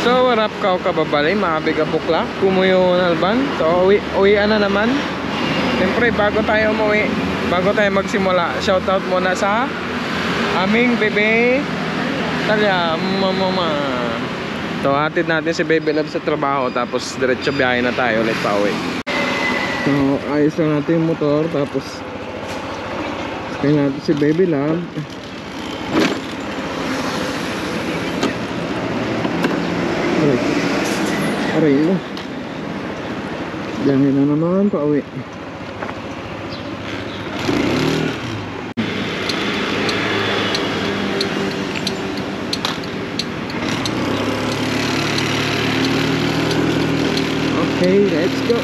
So what up kau kababali, mga biga bukla, kumuyo nalban. So uwian na naman. Siyempre bago tayo umuwi, bago tayo magsimula, shoutout muna sa aming bebe Talya mama. So hatid natin si Baby Love sa trabaho, tapos diretso biyahe na tayo ulit pa uwi. So ayos lang natin yung motor, tapos kaya natin si Baby Love. Aray mo, biyahe na naman pa uwi. Okay, let's go.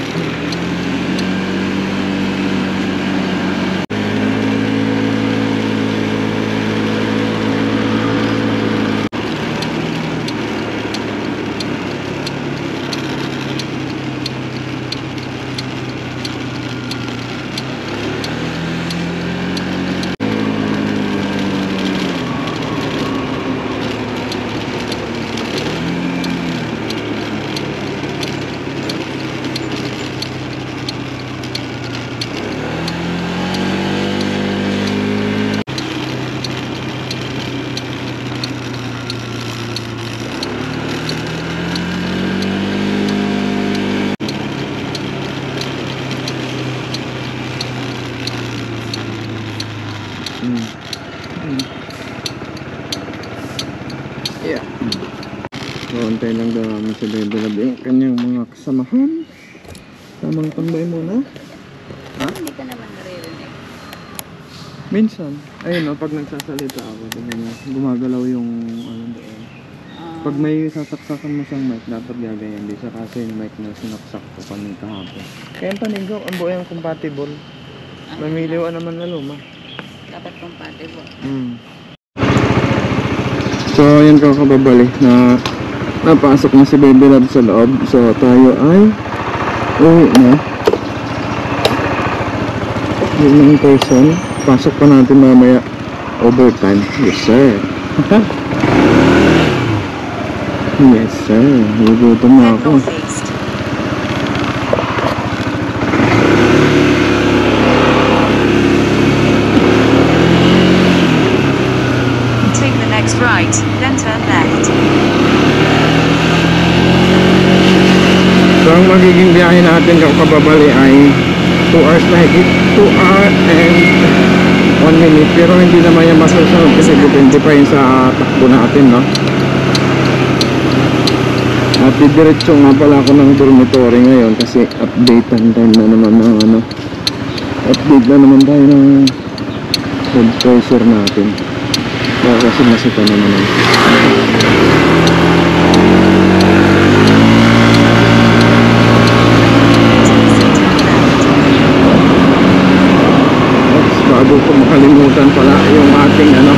Yeah. Antay lang daw namin si Baby Love yung kanyang mga kasamahan. Tamang tambay muna. Ha? Hindi ka naman naririnig. Minsan. Ayun o, pag nagsasalita ako, gumagalaw yung ano doon. Pag may sasaksakan mo siyang mic, dapat gagayan. Di siya kasi yung mic na sinaksak ko kanina kahapon. Kaya ang panigaw, ang buhay ang compatible. Mamiliwan naman na luma. Dapat compatible. So ayan ko kababali na napasok na si Baby Love sa loob. So tayo ay uwi na. Yung person, pasok pa natin mamaya overtime. Yes sir. Yes sir, nagugutom na ako. Right, then turn left. So ang magiging biyahe natin kung kababali ay 2 hours na higit, 2 hours and 1 minute, pero hindi naman yung masusunod kasi depende pa yun sa takbo natin, no? At didiretso nga pala ako ng dormitory ngayon kasi update time na naman ng ano, update na naman tayo ng blood pressure natin. Kasi masita na naman. Bago ko makalimutan pala yung ating ano,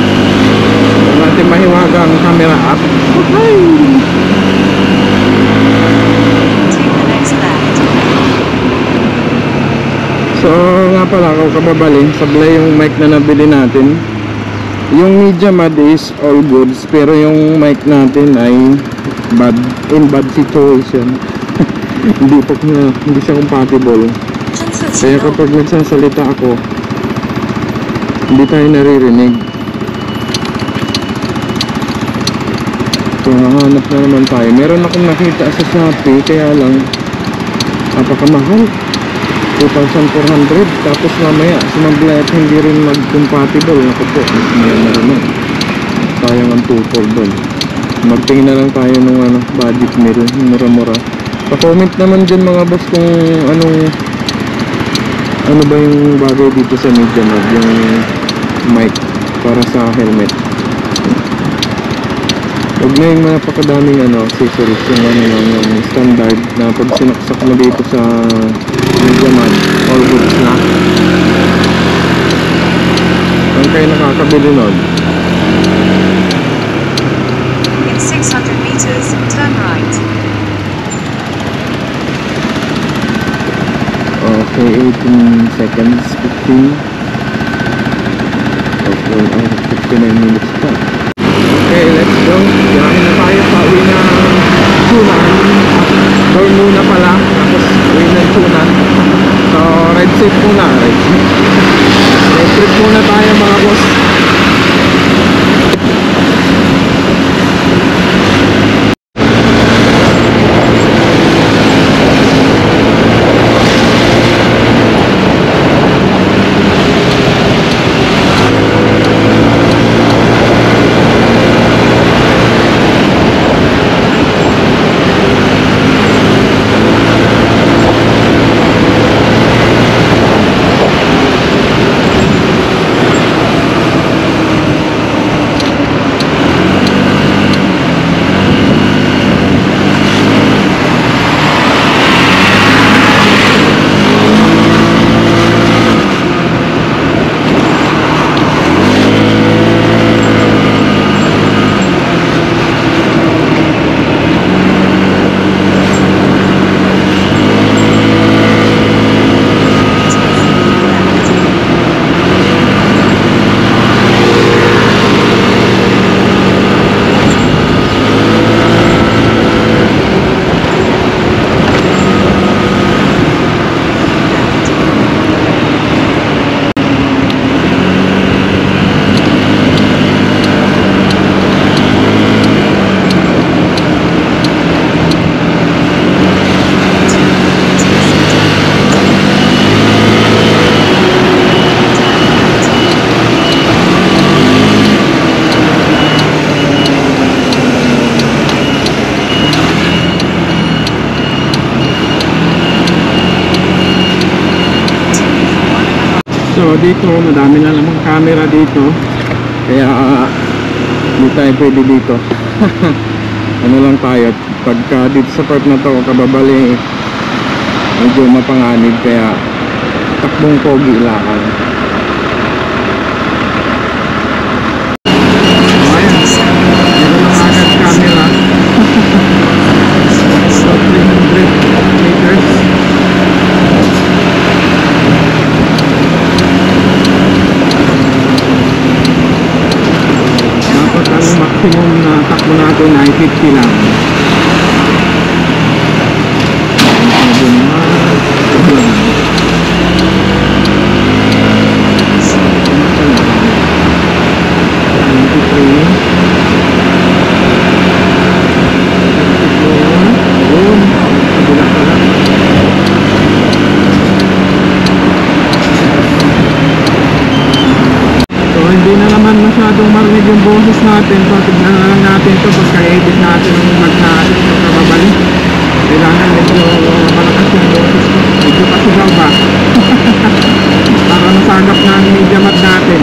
yung ating mahiwagang camera app. Okay. So nga pala ako kababali, sablay yung mic na nabili natin. Yung media mod is all goods, pero yung mic natin ay in bad situation. hindi siya compatible. Kaya kapag nagsasalita ako, hindi tayo naririnig. So hahanap na naman tayo. Meron akong nakita sa Shopee, kaya lang napakamahal, 2,400. Tapos mamaya sumabla at hindi rin mag-compatible. Naku po, mayroon na naman. Sayang ang 2,400 doon. Magtingin na lang tayo ng ano, budget meal, mura-mura. Pa-comment naman dyan mga boss kung ano ba yung bagay dito sa media mod, yung mic para sa helmet. Huwag na yung napakadaming ano, accessories, yung ano lang, yung standard na pag sinaksak mo dito sa media mod, all goods na. Saan kayo nakakabili nun? In 600 meters, turn right. Okay, 18 seconds, 15. Okay, 59 minutes pa. Okay, let's go. Biyahe na tayo, pauwi na safe muna. Right? Road trip muna tayo mga boss. So dito madami na namang camera dito, kaya hindi tayo pwede dito. Ano lang tayo, pagka dito sa part na to kababali medyo mapanganib, kaya takbong pogi lakad. Ayan, dito lang agad camera. So 300 meters. Ang maximum na takbo natin ay 50 lang. Hindi na naman masyadong marinig yung boses natin, so tignan na lang natin ito pagka-edit natin ng vlog natin pagkababalik. Kailangan medyo malakas yung boses ko, medyo kasigaw ba para nasagap na ang media mat natin.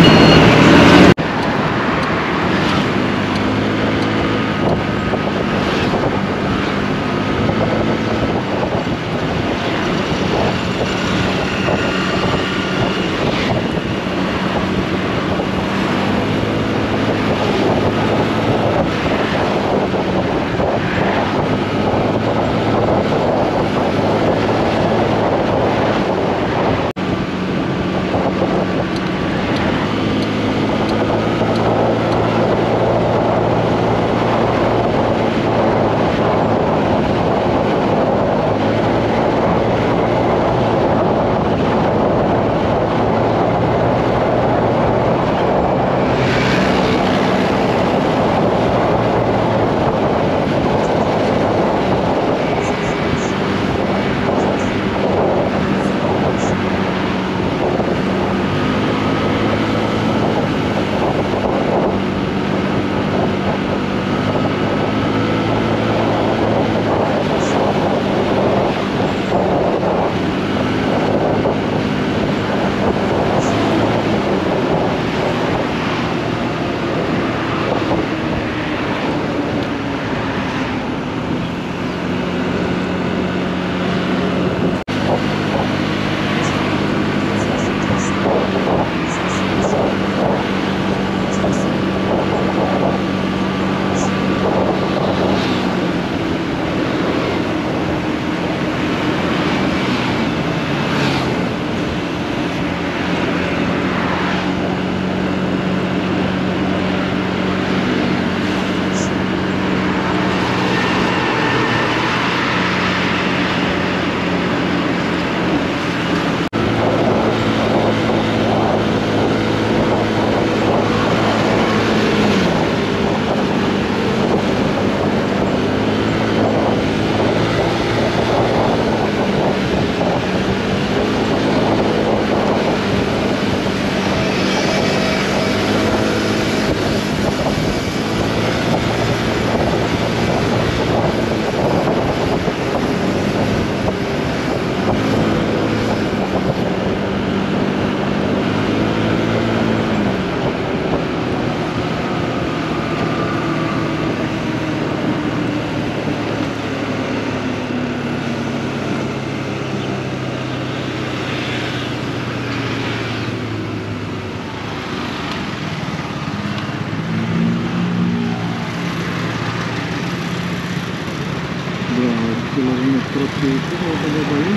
kilometros dito o pagabali.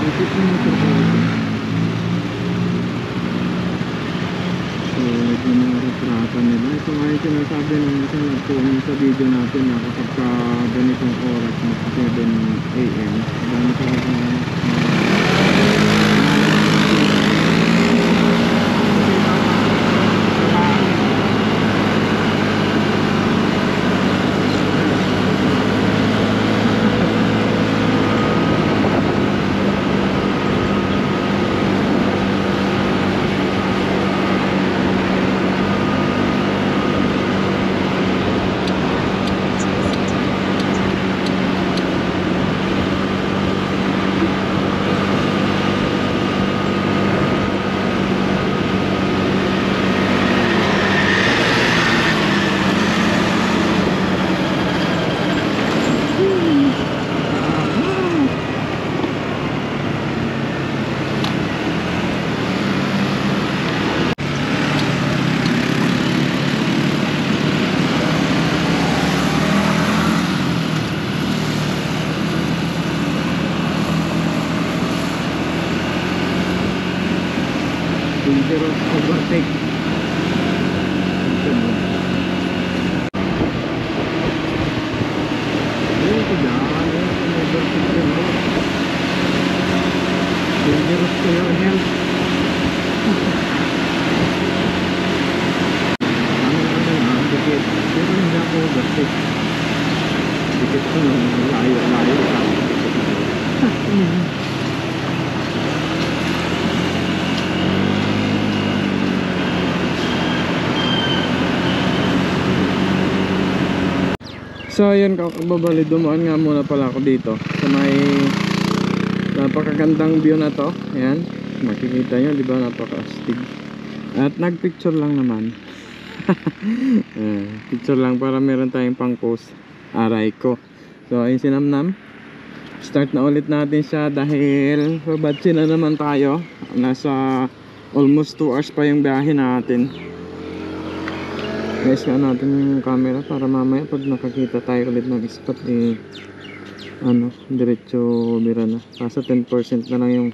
80 kilometros dito. So medyo mga retrata nila. Ito nga yung sinasabi ng isang nagpunin sa video natin na kapag ka ganitong oras mag 7 AM dami talaga dangerous overtake. Dangerous to your health. Dikit. Pero hindi ako overtake. Dikit ko nung layo-layo. So ayun kakababali, dumaan nga muna pala ako dito sa may napakagandang view na to. Ayan, makikita nyo diba, napaka-astig. At nagpicture lang naman. Picture lang para meron tayong pang post. Aray ko. So ayun sinamnam. Start na ulit natin siya dahil babatsi na naman tayo. Nasa almost 2 hours pa yung biyahe natin. Guys, nga natin yung camera para mamaya pag nakakita tayo ulit ng spot diretso bira na. Kaso 10% na lang yung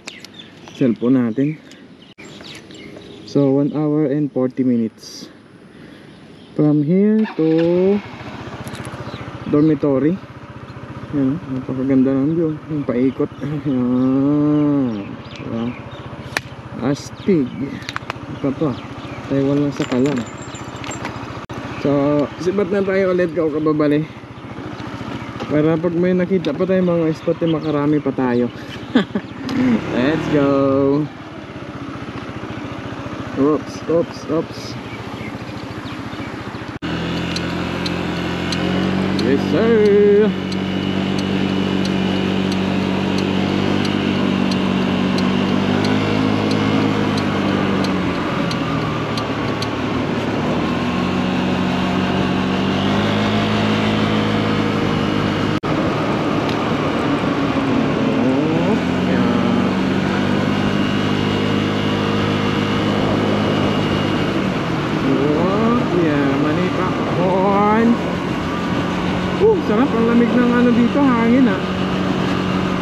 cellphone natin. So 1 hour and 40 minutes from here to dormitory. Yan, napakaganda ng view, yung paikot. Wow. Astig pa pa tayo, walang sakalan. So, sibat na tayo ulit kababali. Para pag may nakita pa tayo mga spot, makarami pa tayo. Let's go. Oops, oops, oops. Yes sir. Sarap ang lamig ng dito, hangin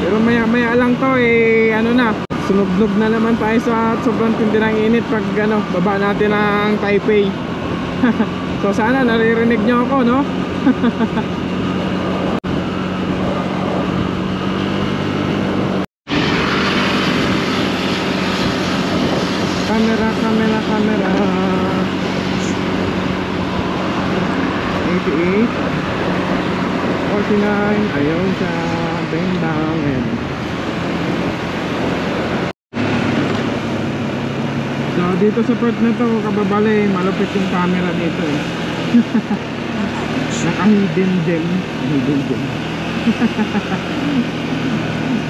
Pero maya maya lang to na, sunugnog na naman tayo sa sobrang tindi ng init pag baba natin ang Taipei. So sana naririnig nyo ako, no? Camera 88 49, ayaw sa bendang. So dito sa part na to kababali, malupit yung camera dito naka hidden gem.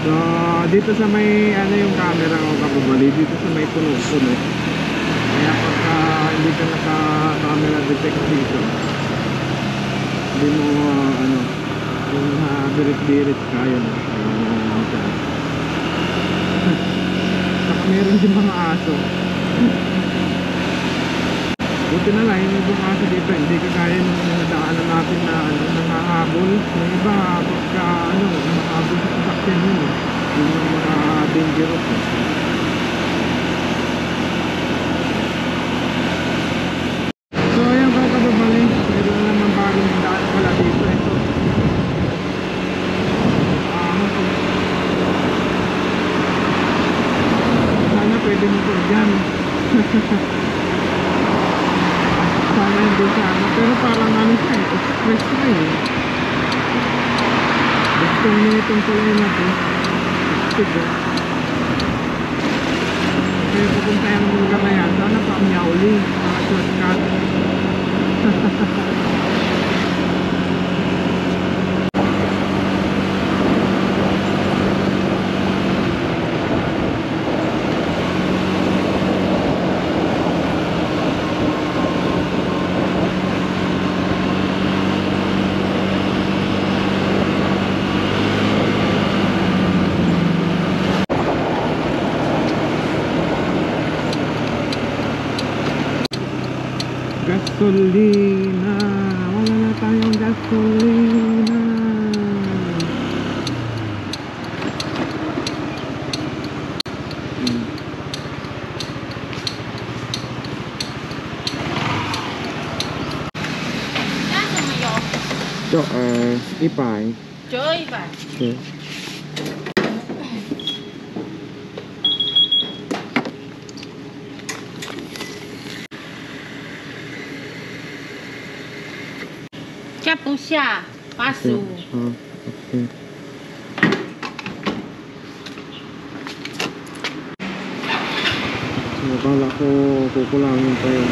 So dito sa may yung camera ko kababali, dito sa may puno-puno. Kaya pagka hindi ka naka camera detect dito, hindi mo kung birit-birit kaya saka meron din mga aso. Buti na lang yung ibang aso dito hindi kagaya nung nadaanan natin na nangahabol. Yung iba pagka ano, mahabol sa sasakyan yun eh. Yun yung mga dangerous eh. So ayan mga kababali, meron na naman bagong daan pala dito. Ito sana pwede mo po dyan. Sana hindi sana, pero parang ano siya eh, expressway eh. Gusto nyo itong kulay na ito. Sige. Kaya pupunta yung lugar na yan, sana pa Miauli, mga shortcut. Gasolina, wala na tayong gasolina. Cho ipay. Chơi và Okay. chắc bún xả ba su Okay. So, akala ko kukulangin pa yung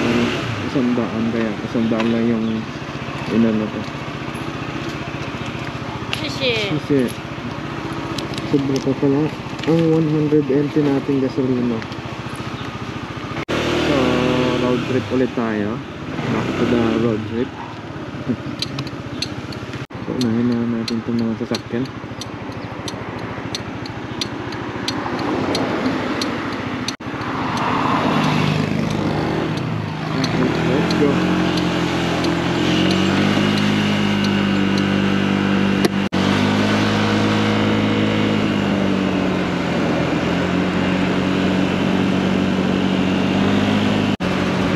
100, kaya 100 lang yung inano to. 谢谢 Kasi sobra pa pala ang 100 natin gasolina. So road trip ulit tayo. Back to the road trip. So unahin na natin itong mga sasakyan. Let's go.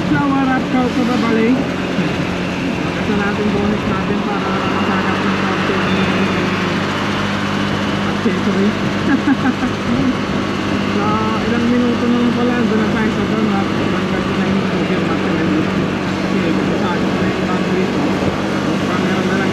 So what up, Kao Kababali? Basta natin bonus natin para masagap ng konting accessory. So ilang minuto naman pala doon na tayo sa donut. Hanggang na yung video natin. Kasi masagap na yung bago dito. Camera na